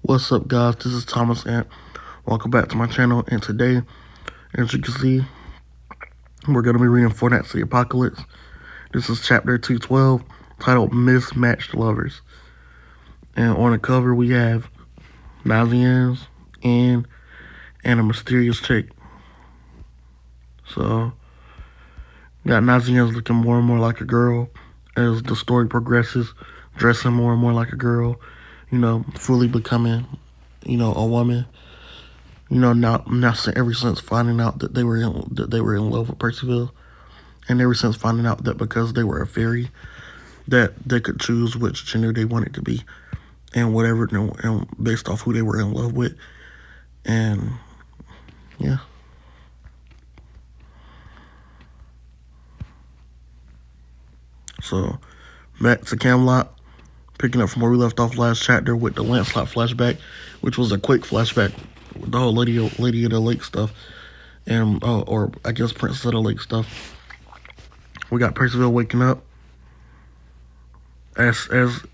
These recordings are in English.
What's up, guys? This is Thomas and welcome back to my channel. And today, as you can see, we're going to be reading Four Nights of the Apocalypse. This is chapter 212, titled Mismatched Lovers. And on the cover, we have Nazians and a mysterious chick. So, got Nazians looking more and more like a girl as the story progresses, dressing more and more like a girl, fully becoming, a woman. Now ever since finding out that they were in love with Percival, and ever since finding out that because they were a fairy, that they could choose which gender they wanted to be, and whatever, and based off who they were in love with, and yeah. So, back to Camelot, picking up from where we left off last chapter with the Lancelot flashback, which was a quick flashback with the whole Lady of the Lake stuff, and or I guess Princess of the Lake stuff. We got Percival waking up, as stated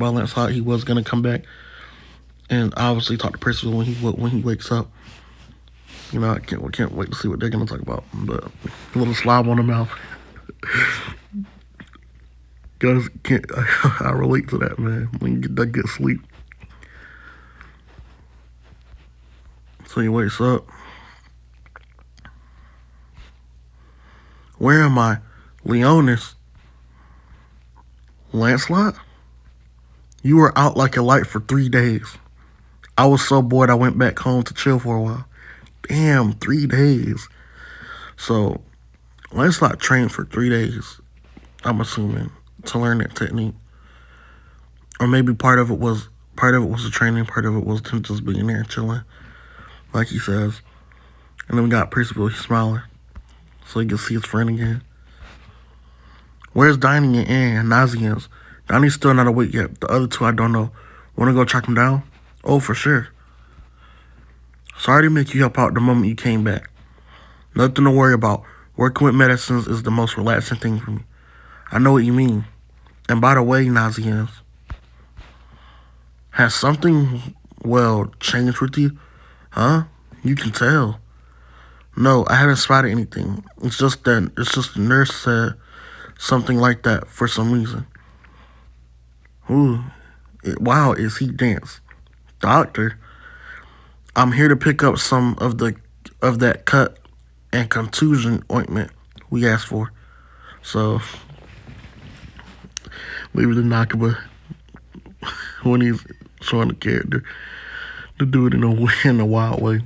by Lancelot, he was gonna come back and obviously talk to Percival when he wakes up. I can't wait to see what they're gonna talk about. But a little slob on the mouth. Guys, I relate to that, man. When you get that good sleep. So he wakes up. Where am I? Leonis? Lancelot? You were out like a light for 3 days. I was so bored I went back home to chill for a while. Damn, 3 days. So, Lancelot trained for 3 days, I'm assuming, to learn that technique. Or maybe part of it was the training, part of it was him just being there chilling, like he says. And then we got Percival, he's smiling, so he can see his friend again. Where's Dining and Anne and Nazians? Donnie's still not awake yet. The other two I don't know. Wanna go track him down? Oh, for sure. Sorry to make you help out the moment you came back. Nothing to worry about. Working with medicines is the most relaxing thing for me. I know what you mean. And by the way, Nazians, has something, changed with you? Huh? You can tell. No, I haven't spotted anything. It's just the nurse said something like that for some reason. Ooh. Wow, is he dance? Doctor, I'm here to pick up some of that cut and contusion ointment we asked for. So, maybe the Nakaba, when he's showing the character, to do it in a wild way.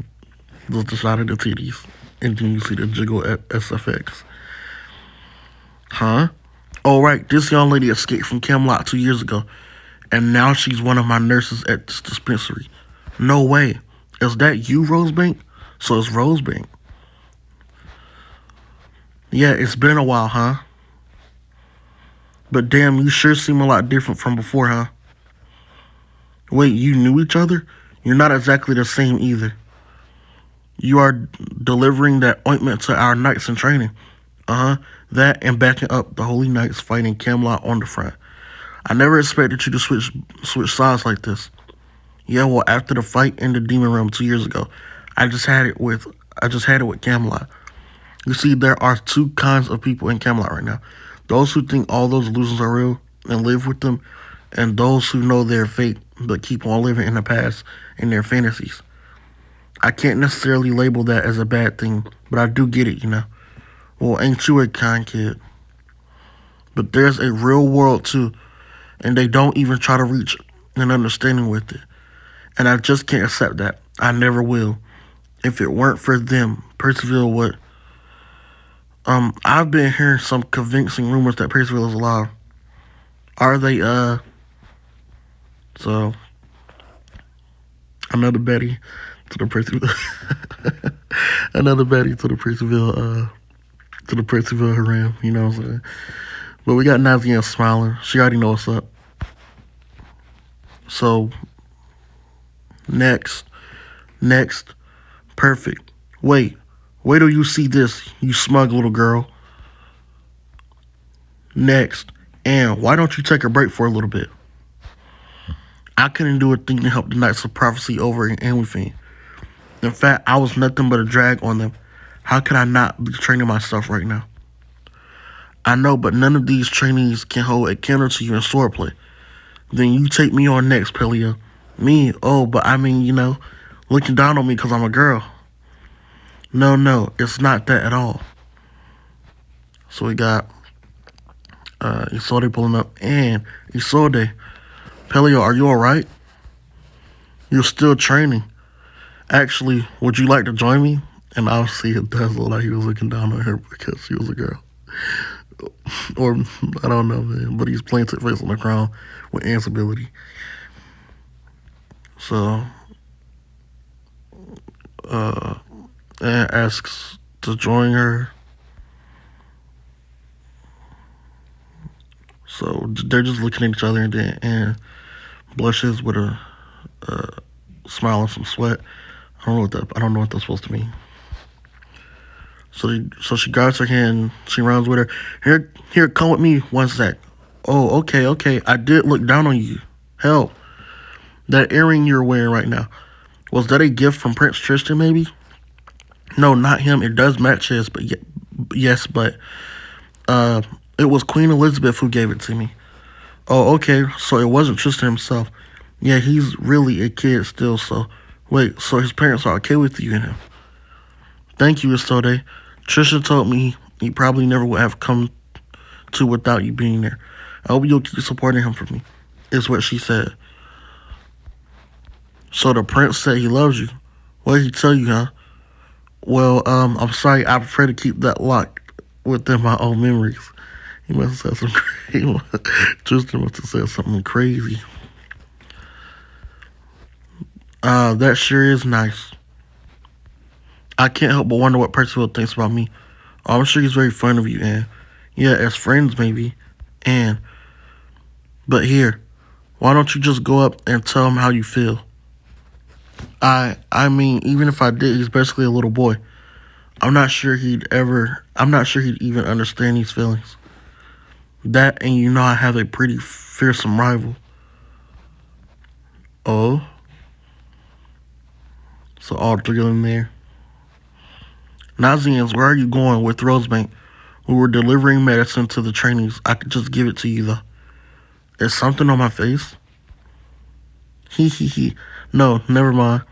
Just a shot of the titties. And then you see the jiggle at SFX. Huh? Oh, right. This young lady escaped from Camelot 2 years ago. And now she's one of my nurses at this dispensary. No way. Is that you, Rosebank? So it's Rosebank. Yeah, it's been a while, huh? But damn, you sure seem a lot different from before, huh? Wait, you knew each other? You're not exactly the same either. You are delivering that ointment to our knights in training. That and backing up the holy knights fighting Camelot on the front. I never expected you to switch sides like this. Yeah, well, after the fight in the demon realm 2 years ago, I just had it with Camelot. You see, there are two kinds of people in Camelot right now. Those who think all those illusions are real and live with them, and those who know their fate but keep on living in the past in their fantasies. I can't necessarily label that as a bad thing, but I do get it, Well, ain't you a kind kid? But there's a real world too, and they don't even try to reach an understanding with it. And I just can't accept that. I never will. If it weren't for them, Percival would. I've been hearing some convincing rumors that Percival is alive. Are they, So, another Betty to the Percival. Another Betty to the Percival haram, you know what I'm saying? But we got Nazian smiling. She already knows what's up. So, next, perfect. Wait till you see this, you smug little girl. Next, and why don't you take a break for a little bit? I couldn't do a thing to help the Knights of Prophecy over in everything. In fact, I was nothing but a drag on them. How could I not be training myself right now? I know, but none of these trainees can hold a candle to you in swordplay. Then you take me on next, Pelio. Me? Oh, but I mean, looking down on me because I'm a girl. No, it's not that at all. So we got Isolde pulling up, and Isolde. Pelio, are you alright? You're still training. Actually, would you like to join me? And obviously it does look like he was looking down on her because she was a girl. Or, I don't know, man. But he's playing to face on the ground with Ant's ability. So, Ant asks to join her. So, they're just looking at each other, and then Ant blushes with a smile and some sweat. I don't know what that's supposed to mean. So she grabs her hand. She runs with her. Here, come with me 1 sec. Oh, okay. I did look down on you. Hell, that earring you're wearing right now, was that a gift from Prince Tristan, maybe? No, not him. It does match his, but yes, but it was Queen Elizabeth who gave it to me. Oh, okay. So it wasn't Tristan himself. Yeah, he's really a kid still. So wait, so his parents are okay with you and him? Thank you, Isolde. Trisha told me he probably never would have come to without you being there. I hope you'll keep supporting him for me, is what she said. So the prince said he loves you. What did he tell you, huh? Well, I'm sorry. I prefer to keep that locked within my own memories. He must have said some crazy. Tristan must have said something crazy. That sure is nice. I can't help but wonder what Percival thinks about me. Oh, I'm sure he's very fond of you, Anne. Yeah, as friends, maybe. Anne. But here, why don't you just go up and tell him how you feel? I mean, even if I did, he's basically a little boy. I'm not sure he'd even understand these feelings. That, and I have a pretty fearsome rival. Oh? So all three of them there. Nazians, where are you going with Rosebank? We were delivering medicine to the trainees. I could just give it to you, though. Is something on my face? He. No, never mind.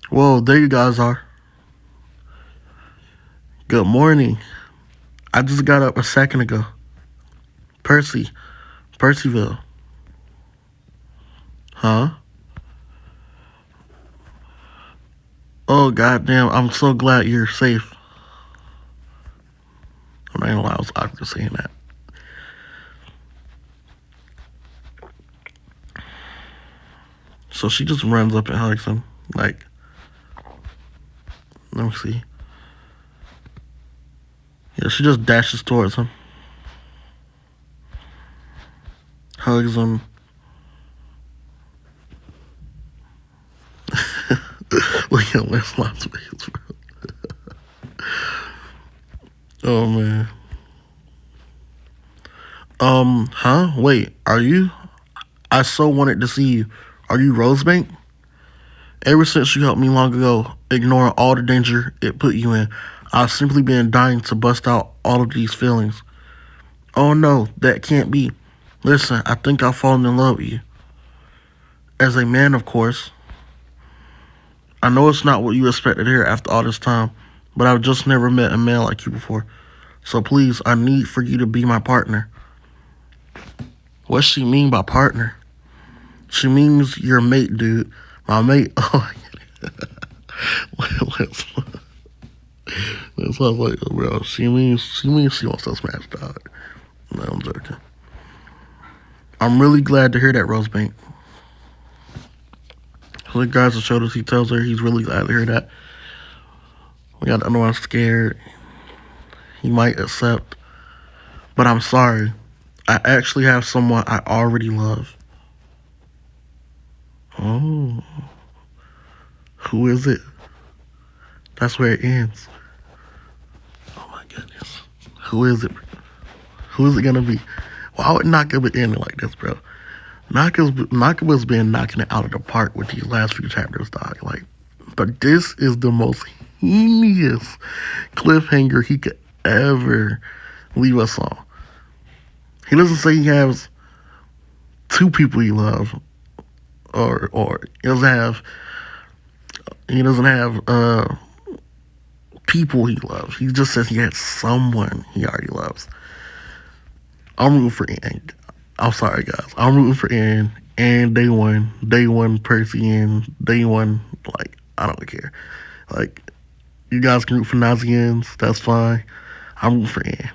Whoa, there you guys are. Good morning. I just got up a second ago. Percival. Huh? Oh, goddamn, I'm so glad you're safe. I'm not gonna lie, I was awkward saying that. So she just runs up and hugs him. Like, let me see. Yeah, she just dashes towards him. Hugs him. Look at Lancelot's face, bro. Oh, man. Huh? Wait, are you? I so wanted to see you. Are you Rosebank? Ever since you helped me long ago, ignoring all the danger it put you in, I've simply been dying to bust out all of these feelings. Oh no, that can't be. Listen, I think I've fallen in love with you. As a man, of course. I know it's not what you expected to hear after all this time, but I've just never met a man like you before. So please, I need for you to be my partner. What's she mean by partner? She means your mate, dude. My mate. Oh, I get it. Let's like, bro. She means she wants to smash dog. No, I'm joking. I'm really glad to hear that, Rosebank. So the guys that showed us, he tells her he's really glad to hear that. We got to know I'm scared. He might accept. But I'm sorry. I actually have someone I already love. Oh. Who is it? That's where it ends. Oh my goodness. Who is it? Who is it gonna be? Why would not give it ending like this, bro? Naka's been knocking it out of the park with these last few chapters, dog. Like, but this is the most heinous cliffhanger he could ever leave us on. He doesn't say he has two people he loves, or he doesn't have people he loves. He just says he has someone he already loves. I'm rooting for Anne. I'm sorry, guys. I'm rooting for Anne. And day one, Percy, and day one. Like, I don't care. Like, you guys can root for Nazians. That's fine. I'm rooting for Anne.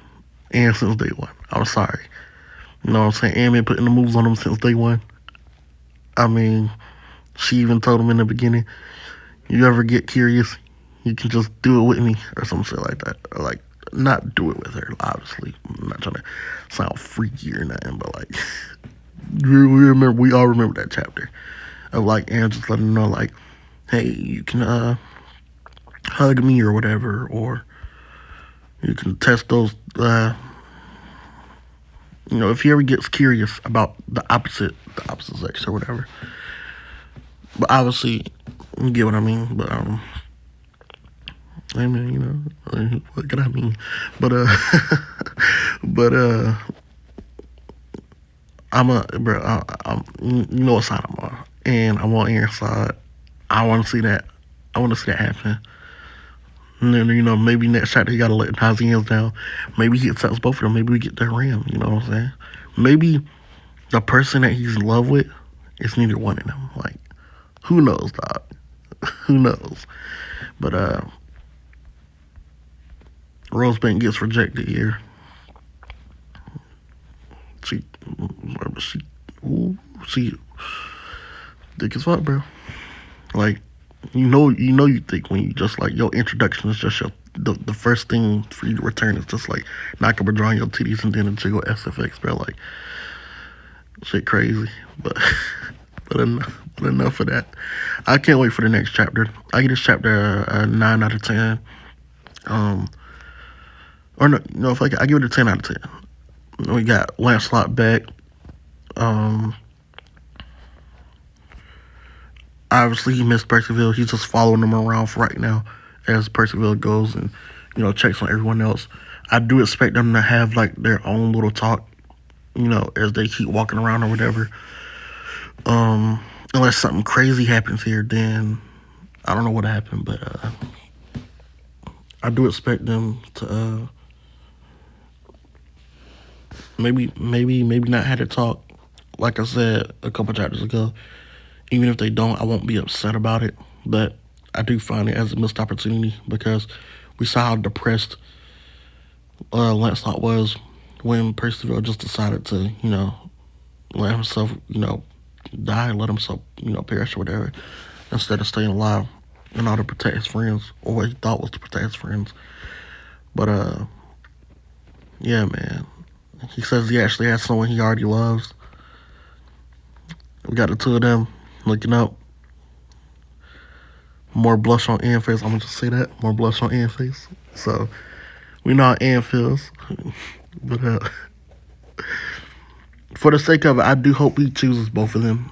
Anne since day one. I'm sorry. You know what I'm saying? Anne been putting the moves on him since day one. I mean, she even told him in the beginning, you ever get curious, you can just do it with me or some shit like that. Or like, not do it with her, obviously. I'm not trying to sound freaky or nothing, but like, we all remember that chapter of like Anne just letting him know, like, hey, you can hug me or whatever, or you can test those, if he ever gets curious about the opposite sex or whatever. But obviously, you get what I mean. But I mean, what can I mean? But I'm what side I'm on, and I'm on Aaron's side. I want to see that. I want to see that happen. And then, maybe next chapter he got to let Nazians down. Maybe he accepts both of them. Maybe we get that ram. You know what I'm saying? Maybe the person that he's in love with is neither one of them. Like, who knows, dog? Who knows? But Rosebank gets rejected here. She thick as fuck, bro. Like, you think when you just like your introduction is just the first thing for you to return is just like knock up or drawing your titties and then into your SFX, bro. Like, shit crazy. But enough of that. I can't wait for the next chapter. I give this chapter a 9 out of 10. Or no, if I give it a 10 out of 10. We got Lancelot back. Obviously, he missed Percival. He's just following him around for right now as Percival goes and, checks on everyone else. I do expect them to have, like, their own little talk, as they keep walking around or whatever. Unless something crazy happens here, then I don't know what happened, but I do expect them to maybe not have to talk, like I said a couple chapters ago. Even if they don't, I won't be upset about it. But I do find it as a missed opportunity because we saw how depressed Lancelot was when Percival just decided to, let himself, die, let himself, perish or whatever, instead of staying alive in order to protect his friends, or what he thought was to protect his friends. But, yeah, man. He says he actually has someone he already loves. We got the two of them looking up. More blush on Anne's face. I'm going to just say that. More blush on Anne's face. So, we know how Anne feels. But, for the sake of it, I do hope he chooses both of them.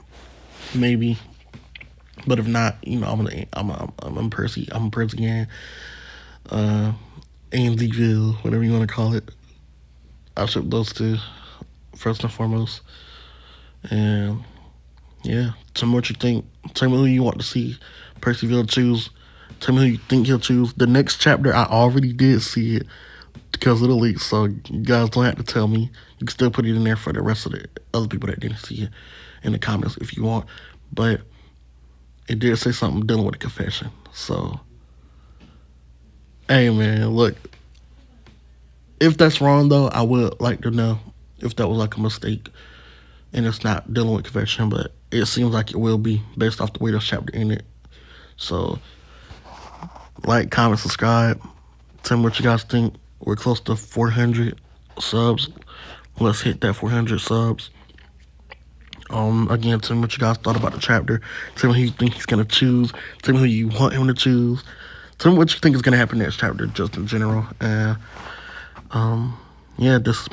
Maybe. But if not, I'm Percy. I'm Percy Anne. Annesville, whatever you want to call it. I'll ship those two first and foremost. And yeah, tell me what you think. Tell me who you want to see Percival choose. Tell me who you think he'll choose. The next chapter, I already did see it because of the leaks, so you guys don't have to tell me. You can still put it in there for the rest of the other people that didn't see it in the comments if you want. But it did say something dealing with a confession. So, hey, man, look. If that's wrong, though, I would like to know if that was like a mistake and it's not dealing with confession, but it seems like it will be based off the way this chapter ended. So, like, comment, subscribe. Tell me what you guys think. We're close to 400 subs. Let's hit that 400 subs. Again, tell me what you guys thought about the chapter. Tell me who you think he's going to choose. Tell me who you want him to choose. Tell me what you think is going to happen next chapter, just in general. And, yeah, this is